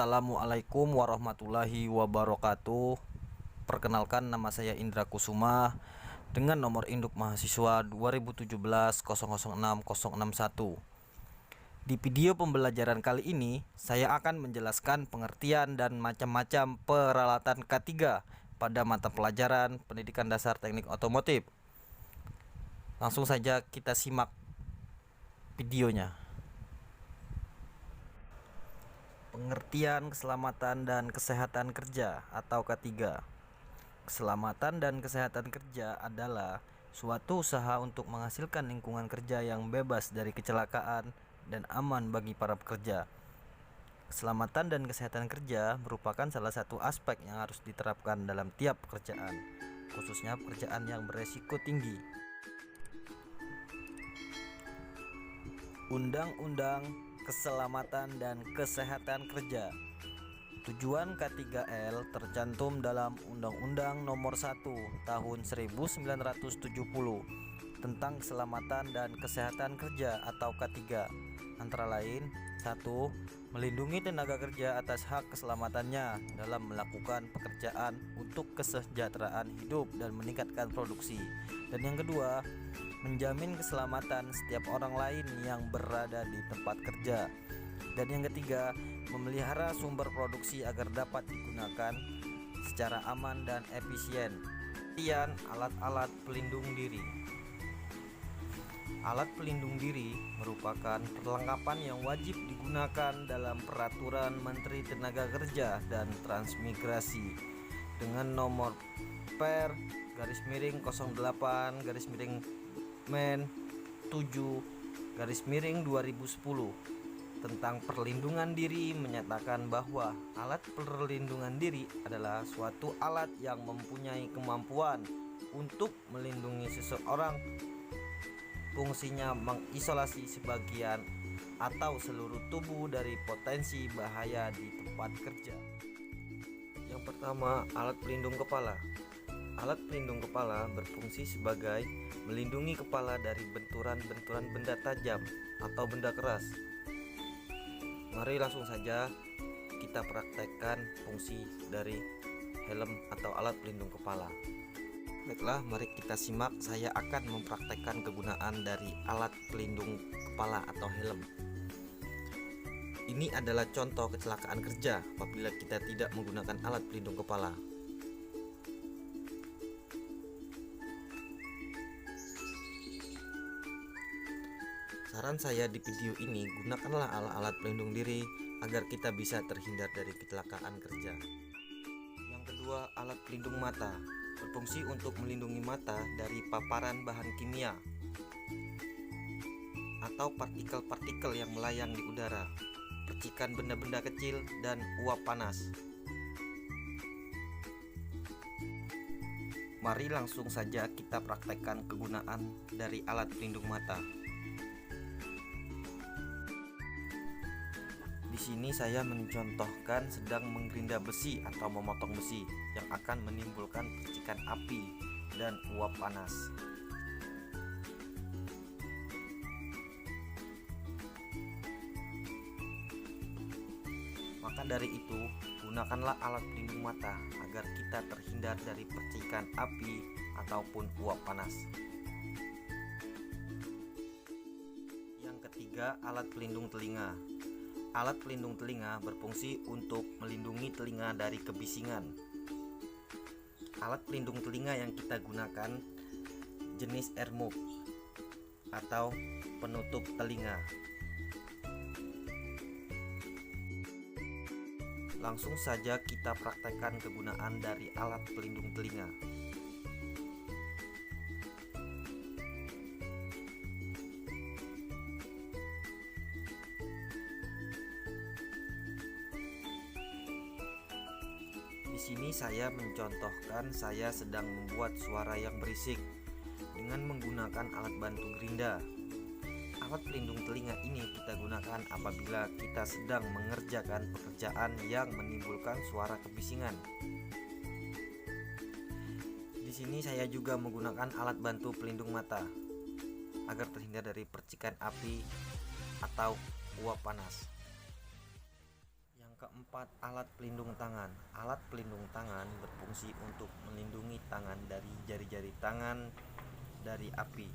Assalamualaikum warahmatullahi wabarakatuh. Perkenalkan, nama saya Indra Kusuma dengan nomor induk mahasiswa 2017006061. Di video pembelajaran kali ini, saya akan menjelaskan pengertian dan macam-macam peralatan K3 pada mata pelajaran Pendidikan Dasar Teknik Otomotif. Langsung saja kita simak videonya. Pengertian keselamatan dan kesehatan kerja atau K3. Keselamatan dan kesehatan kerja adalah suatu usaha untuk menghasilkan lingkungan kerja yang bebas dari kecelakaan dan aman bagi para pekerja. Keselamatan dan kesehatan kerja merupakan salah satu aspek yang harus diterapkan dalam tiap pekerjaan, khususnya pekerjaan yang beresiko tinggi. Undang-Undang Keselamatan dan Kesehatan Kerja. Tujuan K3L tercantum dalam Undang-Undang Nomor 1 Tahun 1970 tentang Keselamatan dan Kesehatan Kerja atau K3, antara lain: 1. Melindungi tenaga kerja atas hak keselamatannya dalam melakukan pekerjaan untuk kesejahteraan hidup dan meningkatkan produksi. Dan yang kedua, menjamin keselamatan setiap orang lain yang berada di tempat kerja. Dan yang ketiga, memelihara sumber produksi agar dapat digunakan secara aman dan efisien. Kemudian, alat-alat pelindung diri. Alat pelindung diri merupakan perlengkapan yang wajib digunakan dalam Peraturan Menteri Tenaga Kerja dan Transmigrasi dengan nomor Per/08/Men 7/2010 tentang perlindungan diri, menyatakan bahwa alat perlindungan diri adalah suatu alat yang mempunyai kemampuan untuk melindungi seseorang. Fungsinya mengisolasi sebagian atau seluruh tubuh dari potensi bahaya di tempat kerja. Yang pertama, alat pelindung kepala. Alat pelindung kepala berfungsi sebagai melindungi kepala dari benturan-benturan benda tajam atau benda keras. Mari langsung saja kita praktekkan fungsi dari helm atau alat pelindung kepala. Baiklah, mari kita simak. Saya akan mempraktekkan kegunaan dari alat pelindung kepala atau helm. Ini adalah contoh kecelakaan kerja apabila kita tidak menggunakan alat pelindung kepala. Saran saya di video ini, gunakanlah alat-alat pelindung diri agar kita bisa terhindar dari kecelakaan kerja. Yang kedua, alat pelindung mata. Berfungsi untuk melindungi mata dari paparan bahan kimia atau partikel-partikel yang melayang di udara, percikan benda-benda kecil, dan uap panas. Mari langsung saja kita praktekkan kegunaan dari alat pelindung mata. Di sini saya mencontohkan sedang menggerinda besi atau memotong besi yang akan menimbulkan percikan api dan uap panas. Maka dari itu, gunakanlah alat pelindung mata agar kita terhindar dari percikan api ataupun uap panas. Yang ketiga, alat pelindung telinga. Alat pelindung telinga berfungsi untuk melindungi telinga dari kebisingan. Alat pelindung telinga yang kita gunakan jenis earmuff atau penutup telinga. Langsung saja kita praktekkan kegunaan dari alat pelindung telinga. Di sini saya mencontohkan saya sedang membuat suara yang berisik dengan menggunakan alat bantu gerinda. Alat pelindung telinga ini kita gunakan apabila kita sedang mengerjakan pekerjaan yang menimbulkan suara kebisingan. Di sini saya juga menggunakan alat bantu pelindung mata agar terhindar dari percikan api atau uap panas. Yang keempat, 4. Alat pelindung tangan. Alat pelindung tangan berfungsi untuk melindungi tangan dari jari-jari tangan dari api,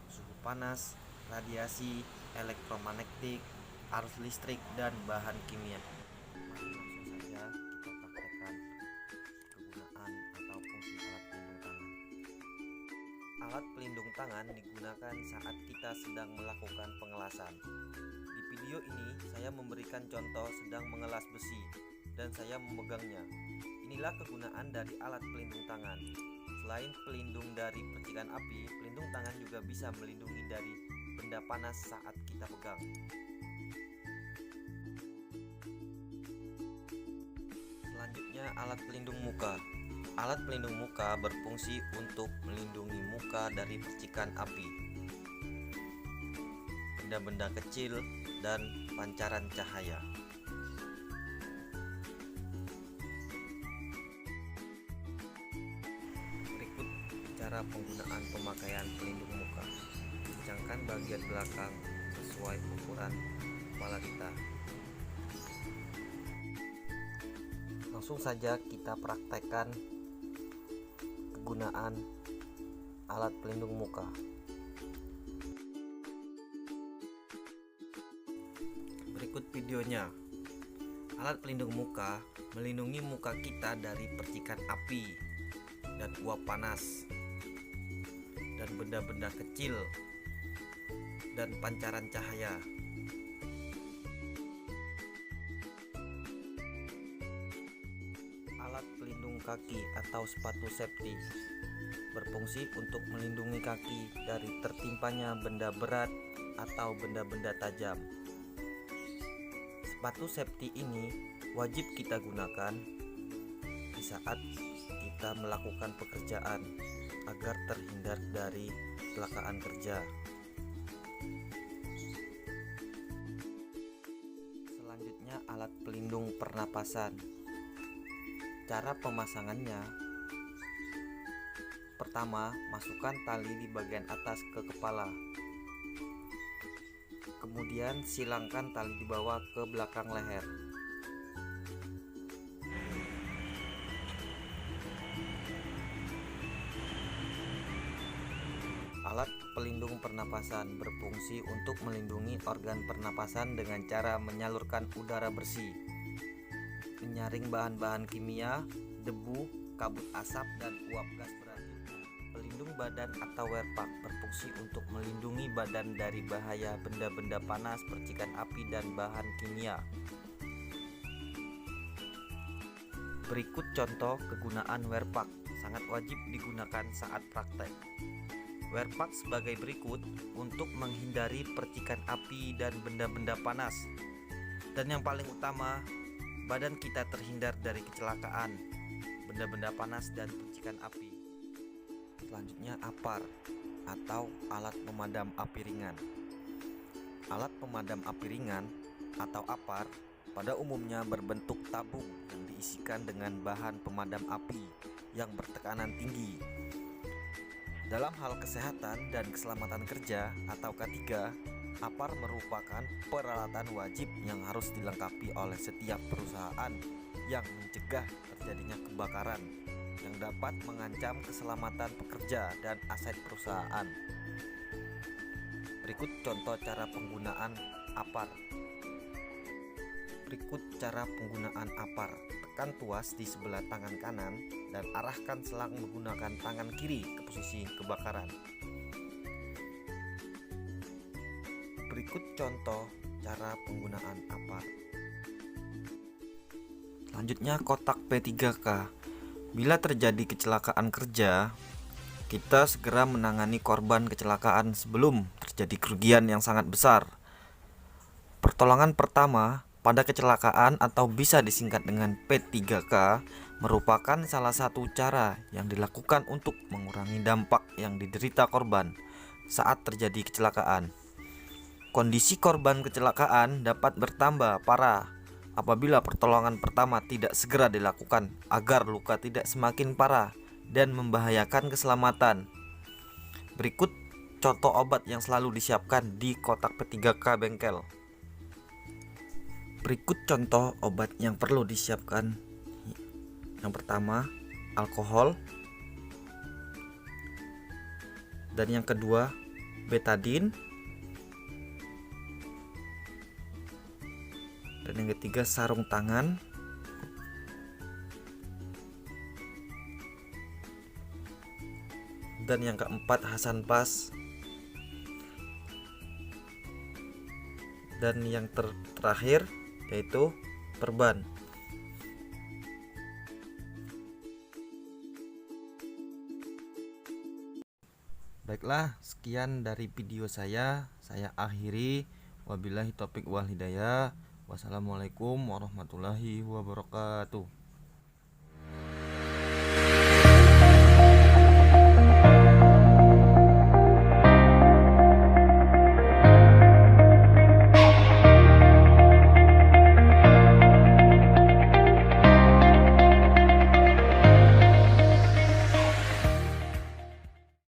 suhu panas, radiasi elektromagnetik, arus listrik, dan bahan kimia. Mari langsung saja kita praktekkan kegunaan atau fungsi alat pelindung tangan. Alat pelindung tangan digunakan saat kita sedang melakukan pengelasan. Di video ini saya memberikan contoh sedang mengelas besi dan saya memegangnya. Inilah kegunaan dari alat pelindung tangan. Selain pelindung dari percikan api, pelindung tangan juga bisa melindungi dari benda panas saat kita pegang. Selanjutnya, alat pelindung muka. Alat pelindung muka berfungsi untuk melindungi muka dari percikan api, benda-benda kecil, dan pancaran cahaya. Berikut cara penggunaan pemakaian pelindung muka. Kencangkan bagian belakang sesuai ukuran kepala kita. Langsung saja kita praktekkan kegunaan alat pelindung muka. Berikut videonya. Alat pelindung muka melindungi muka kita dari percikan api dan uap panas dan benda-benda kecil dan pancaran cahaya. Alat pelindung kaki atau sepatu safety berfungsi untuk melindungi kaki dari tertimpanya benda berat atau benda-benda tajam. Sepatu safety ini wajib kita gunakan di saat kita melakukan pekerjaan agar terhindar dari kecelakaan kerja. Selanjutnya, alat pelindung pernapasan. Cara pemasangannya: pertama, masukkan tali di bagian atas ke kepala. Kemudian silangkan tali di bawah ke belakang leher. Alat pelindung pernapasan berfungsi untuk melindungi organ pernapasan dengan cara menyalurkan udara bersih, menyaring bahan-bahan kimia, debu, kabut asap, dan uap gas beracun. Pelindung badan atau wear pack berfungsi untuk melindungi badan dari bahaya benda-benda panas, percikan api, dan bahan kimia. Berikut contoh kegunaan wear pack, sangat wajib digunakan saat praktek. Wear pack sebagai berikut untuk menghindari percikan api dan benda-benda panas. Dan yang paling utama, badan kita terhindar dari kecelakaan, benda-benda panas, dan percikan api. Selanjutnya, APAR atau alat pemadam api ringan. Alat pemadam api ringan atau APAR pada umumnya berbentuk tabung yang diisikan dengan bahan pemadam api yang bertekanan tinggi. Dalam hal kesehatan dan keselamatan kerja atau K3, APAR merupakan peralatan wajib yang harus dilengkapi oleh setiap perusahaan yang mencegah terjadinya kebakaran yang dapat mengancam keselamatan pekerja dan aset perusahaan. Berikut contoh cara penggunaan APAR. Berikut cara penggunaan APAR. Tekan tuas di sebelah tangan kanan dan arahkan selang menggunakan tangan kiri ke posisi kebakaran. Berikut contoh cara penggunaan APAR. Selanjutnya, kotak P3K. Bila terjadi kecelakaan kerja, kita segera menangani korban kecelakaan sebelum terjadi kerugian yang sangat besar. Pertolongan pertama pada kecelakaan atau bisa disingkat dengan P3K merupakan salah satu cara yang dilakukan untuk mengurangi dampak yang diderita korban saat terjadi kecelakaan. Kondisi korban kecelakaan dapat bertambah parah apabila pertolongan pertama tidak segera dilakukan agar luka tidak semakin parah dan membahayakan keselamatan. Berikut contoh obat yang selalu disiapkan di kotak P3K bengkel. Berikut contoh obat yang perlu disiapkan. Yang pertama, alkohol. Dan yang kedua, betadin. Dan yang ketiga, sarung tangan. Dan yang keempat, Hasanpas. Dan yang terakhir yaitu perban. Baiklah, sekian dari video saya akhiri. Wabillahi taufiq wal hidayah. Wassalamualaikum warahmatullahi wabarakatuh.